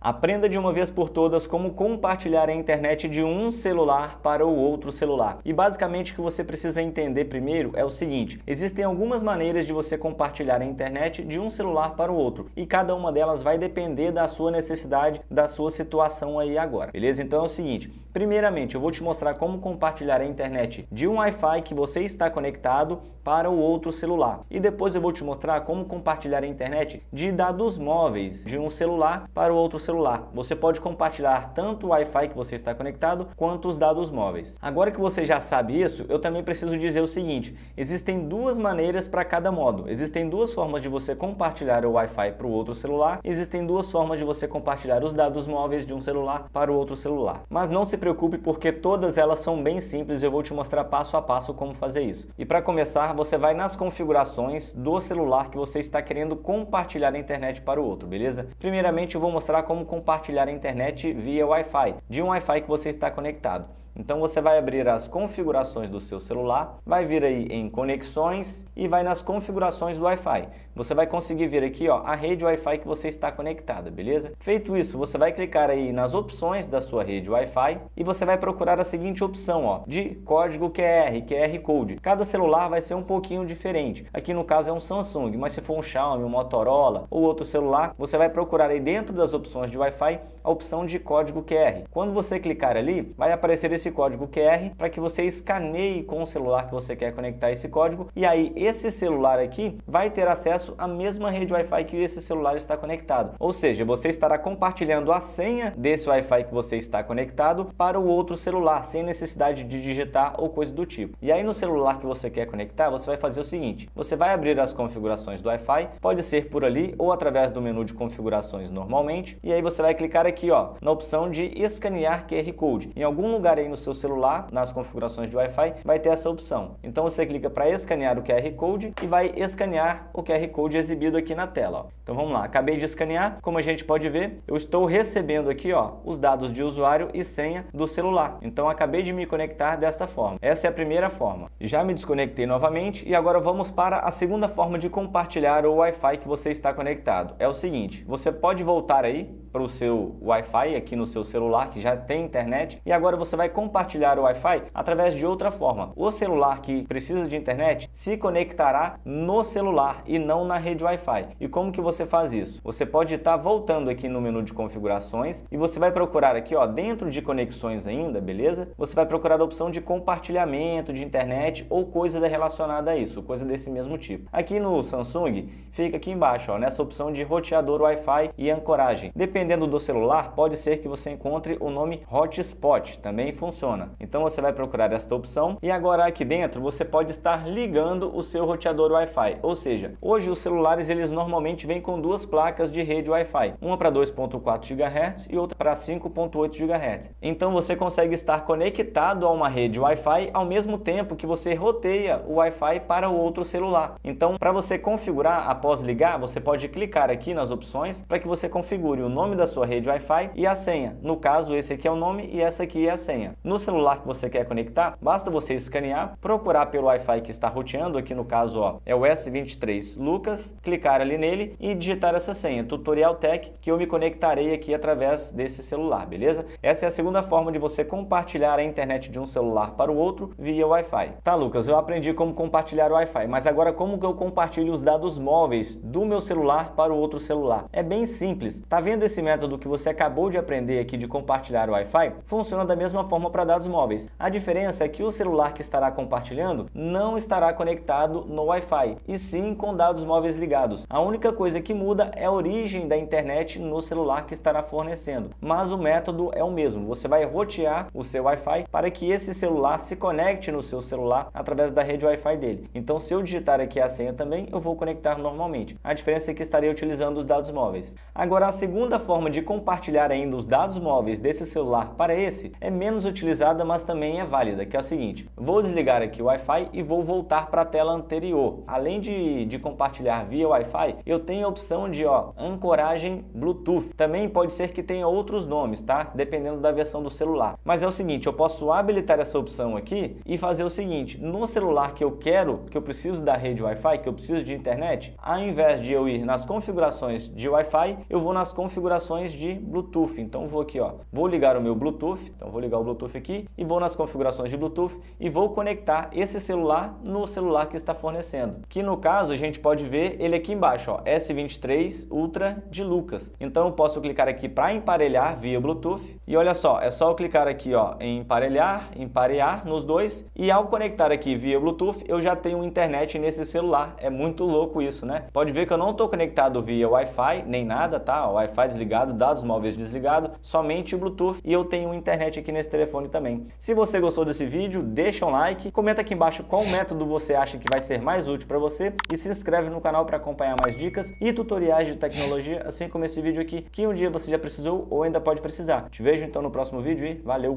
Aprenda de uma vez por todas como compartilhar a internet de um celular para o outro celular. E basicamente o que você precisa entender primeiro é o seguinte: existem algumas maneiras de você compartilhar a internet de um celular para o outro, e cada uma delas vai depender da sua necessidade, da sua situação aí agora, beleza? Então é o seguinte: primeiramente eu vou te mostrar como compartilhar a internet de um Wi-Fi que você está conectado para o outro celular, e depois eu vou te mostrar como compartilhar a internet de dados móveis de um celular para o outro celular. Você pode compartilhar tanto o Wi-Fi que você está conectado quanto os dados móveis. Agora que você já sabe isso, eu também preciso dizer o seguinte: existem duas maneiras para cada modo. Existem duas formas de você compartilhar o Wi-Fi para o outro celular, existem duas formas de você compartilhar os dados móveis de um celular para o outro celular. Mas não se preocupe, porque todas elas são bem simples e eu vou te mostrar passo a passo como fazer isso. E para começar, você vai nas configurações do celular que você está querendo compartilhar a internet para o outro, beleza? Primeiramente eu vou mostrar como compartilhar a internet via Wi-Fi, de um Wi-Fi que você está conectado. Então você vai abrir as configurações do seu celular, vai vir aí em conexões e vai nas configurações do Wi-Fi. Você vai conseguir ver aqui, ó, a rede Wi-Fi que você está conectada, beleza? Feito isso, você vai clicar aí nas opções da sua rede Wi-Fi e você vai procurar a seguinte opção, ó, de código QR Code. Cada celular vai ser um pouquinho diferente. Aqui no caso é um Samsung, mas se for um Xiaomi, um Motorola ou outro celular, você vai procurar aí dentro das opções de Wi-Fi a opção de código QR. Quando você clicar ali, vai aparecer esse código QR para que você escaneie com o celular que você quer conectar esse código, e aí esse celular aqui vai ter acesso à mesma rede Wi-Fi que esse celular está conectado. Ou seja, você estará compartilhando a senha desse Wi-Fi que você está conectado para o outro celular, sem necessidade de digitar ou coisa do tipo. E aí no celular que você quer conectar, você vai fazer o seguinte: você vai abrir as configurações do Wi-Fi, pode ser por ali ou através do menu de configurações normalmente, e aí você vai clicar aqui, ó, na opção de escanear QR Code. Em algum lugar aí no seu celular, nas configurações de Wi-Fi, vai ter essa opção. Então você clica para escanear o QR Code e vai escanear o QR Code exibido aqui na tela, ó. Então vamos lá, acabei de escanear. Como a gente pode ver, eu estou recebendo aqui, ó, os dados de usuário e senha do celular. Então acabei de me conectar desta forma. Essa é a primeira forma. Já me desconectei novamente e agora vamos para a segunda forma de compartilhar o Wi-Fi que você está conectado. É o seguinte: você pode voltar aí para o seu Wi-Fi aqui no seu celular que já tem internet, e agora você vai compartilhar o Wi-Fi através de outra forma. O celular que precisa de internet se conectará no celular e não na rede Wi-Fi. E como que você faz isso? Você pode estar voltando aqui no menu de configurações e você vai procurar aqui, ó, dentro de conexões ainda, beleza? Você vai procurar a opção de compartilhamento de internet ou coisa relacionada a isso, coisa desse mesmo tipo. Aqui no Samsung, fica aqui embaixo, ó, nessa opção de roteador Wi-Fi e ancoragem. Dependendo do celular, pode ser que você encontre o nome hotspot, também funciona. Então você vai procurar esta opção e agora aqui dentro você pode estar ligando o seu roteador Wi-Fi. Ou seja, hoje os celulares eles normalmente vêm com duas placas de rede Wi-Fi, uma para 2.4 GHz e outra para 5.8 GHz. Então você consegue estar conectado a uma rede Wi-Fi ao mesmo tempo que você roteia o Wi-Fi para o outro celular. Então, para você configurar após ligar, você pode clicar aqui nas opções para que você configure o nome da sua rede Wi-Fi e a senha. No caso, esse aqui é o nome e essa aqui é a senha. No celular que você quer conectar, basta você escanear, procurar pelo Wi-Fi que está roteando, aqui no caso, ó, é o S23 Lucas, clicar ali nele e digitar essa senha, Tutorial Tech, que eu me conectarei aqui através desse celular, beleza? Essa é a segunda forma de você compartilhar a internet de um celular para o outro via Wi-Fi. Tá, Lucas, eu aprendi como compartilhar o Wi-Fi, mas agora como que eu compartilho os dados móveis do meu celular para o outro celular? É bem simples. Tá vendo esse método que você acabou de aprender aqui de compartilhar o Wi-Fi? Funciona da mesma forma para dados móveis. A diferença é que o celular que estará compartilhando não estará conectado no Wi-Fi, e sim com dados móveis ligados. A única coisa que muda é a origem da internet no celular que estará fornecendo, mas o método é o mesmo. Você vai rotear o seu Wi-Fi para que esse celular se conecte no seu celular através da rede Wi-Fi dele. Então, se eu digitar aqui a senha também, eu vou conectar normalmente. A diferença é que estarei utilizando os dados móveis. Agora, a segunda forma de compartilhar ainda os dados móveis desse celular para esse é menos utilizada, mas também é válida, que é o seguinte: vou desligar aqui o Wi-Fi e vou voltar para a tela anterior. Além de compartilhar via Wi-Fi, eu tenho a opção de, ó, ancoragem Bluetooth. Também pode ser que tenha outros nomes, tá? Dependendo da versão do celular. Mas é o seguinte, eu posso habilitar essa opção aqui e fazer o seguinte: no celular que eu preciso da rede Wi-Fi, que eu preciso de internet, ao invés de eu ir nas configurações de Wi-Fi, eu vou nas configurações configurações de Bluetooth. Então vou aqui, ó, vou ligar o meu Bluetooth, então vou ligar o Bluetooth aqui e vou nas configurações de Bluetooth e vou conectar esse celular no celular que está fornecendo. Que no caso a gente pode ver ele aqui embaixo, ó, S23 Ultra de Lucas. Então eu posso clicar aqui para emparelhar via Bluetooth e olha só, é só eu clicar aqui, ó, em emparear nos dois e ao conectar aqui via Bluetooth eu já tenho internet nesse celular. É muito louco isso, né? Pode ver que eu não estou conectado via Wi-Fi nem nada, tá? O Wi-Fi desligado, dados móveis desligado, somente o Bluetooth e eu tenho internet aqui nesse telefone também. Se você gostou desse vídeo, deixa um like, comenta aqui embaixo qual método você acha que vai ser mais útil para você e se inscreve no canal para acompanhar mais dicas e tutoriais de tecnologia, assim como esse vídeo aqui, que um dia você já precisou ou ainda pode precisar. Te vejo então no próximo vídeo e valeu!